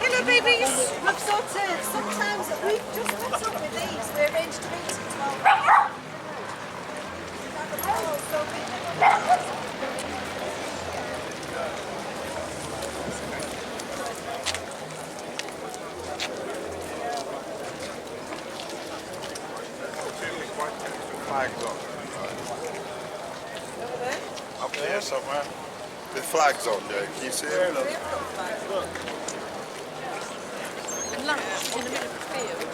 Hello babies! I've sorted. Sometimes we've just put up with these. They're arranged to meet at 12. Flags on. Up there somewhere. With flags on there. Can you see them? Look. lunch in the middle of the field.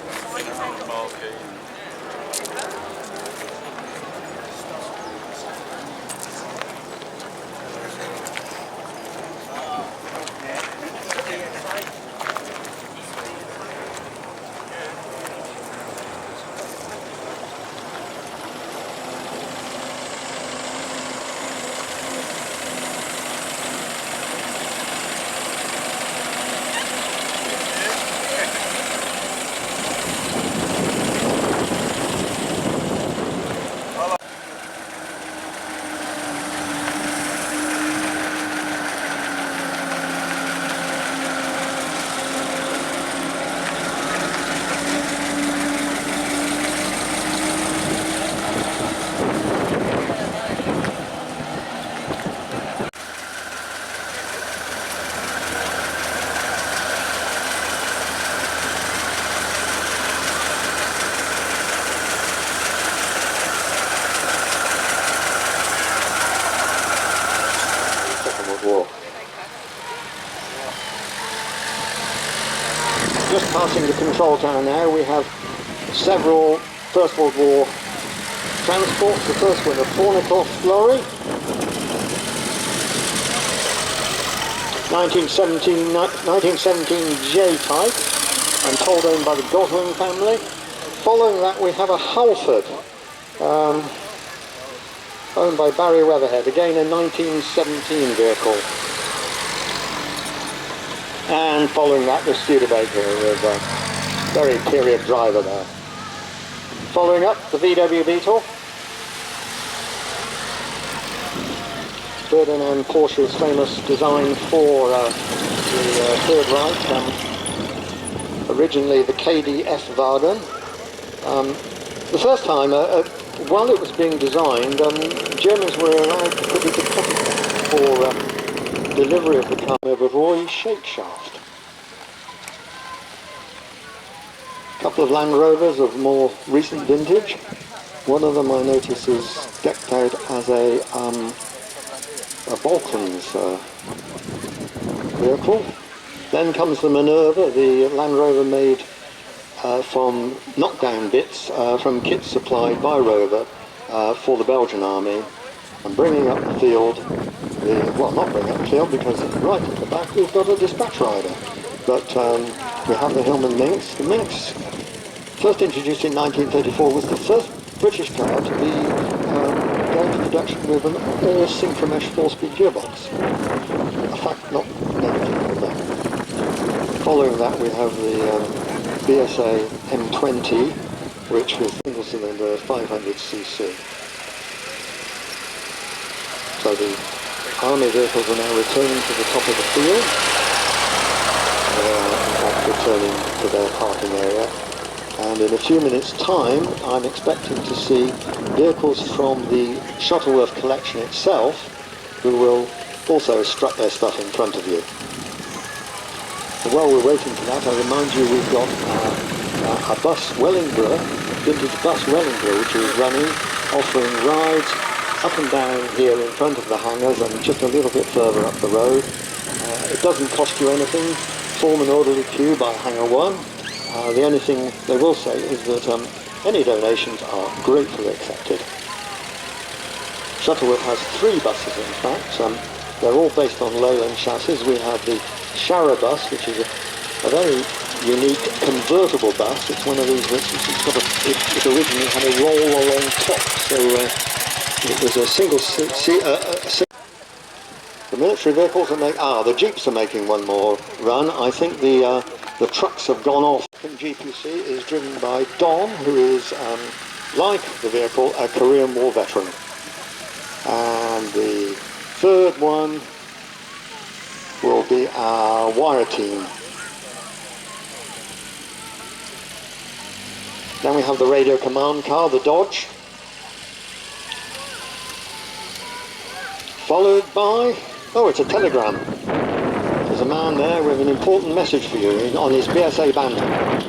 Just passing the control tower now, we have several First World War transports. The first one, a Thornycroft lorry, 1917 J-type, I'm told owned by the Gosling family. Following that we have a Halford, owned by Barry Weatherhead, again a 1917 vehicle. And following that, the Studebaker with a very period driver there. Following up, the VW Beetle. Ferdinand Porsche's famous design for the Third Reich. Originally the KDF Warden. The first time, while it was being designed, Germans were allowed to put it for delivery of the car with Roy shake shaft. A couple of Land Rovers of more recent vintage. One of them I notice is decked out as a Balkans vehicle. Then comes the Minerva, the Land Rover made from knockdown bits from kits supplied by Rover for the Belgian army. And bringing up the field, well, not bringing up the field, because right at the back we've got a dispatch rider. But we have the Hillman Minx. The Minx, first introduced in 1934, was the first British car to be going to production with an all-synchromesh 4-speed gearbox. A fact not negative, but following that we have the BSA M20, which was single-cylinder 500cc. So the Army vehicles are now returning to the top of the field. They are in fact returning to their parking area. And in a few minutes' time, I'm expecting to see vehicles from the Shuttleworth collection itself, who will also strut their stuff in front of you. And while we're waiting for that, I remind you we've got a bus Wellingborough, vintage bus Wellingborough, which is running, offering rides up and down here in front of the hangars and just a little bit further up the road. It doesn't cost you anything. Form an orderly queue by hangar 1. The only thing they will say is that any donations are gratefully accepted. Shuttleworth has 3 buses in fact. They're all based on Leyland chassis. We have the Shara bus, which is a very unique convertible bus. It's one of these which it originally had a roll along top, so it was a single seat. The military vehicles are the Jeeps are making one more run. I think the trucks have gone off. The GPC is driven by Don, who is, like the vehicle, a Korean War veteran. And the third one will be our wire team. Then we have the radio command car, the Dodge. Followed by, it's a telegram. There's a man there with an important message for you on his BSA banner.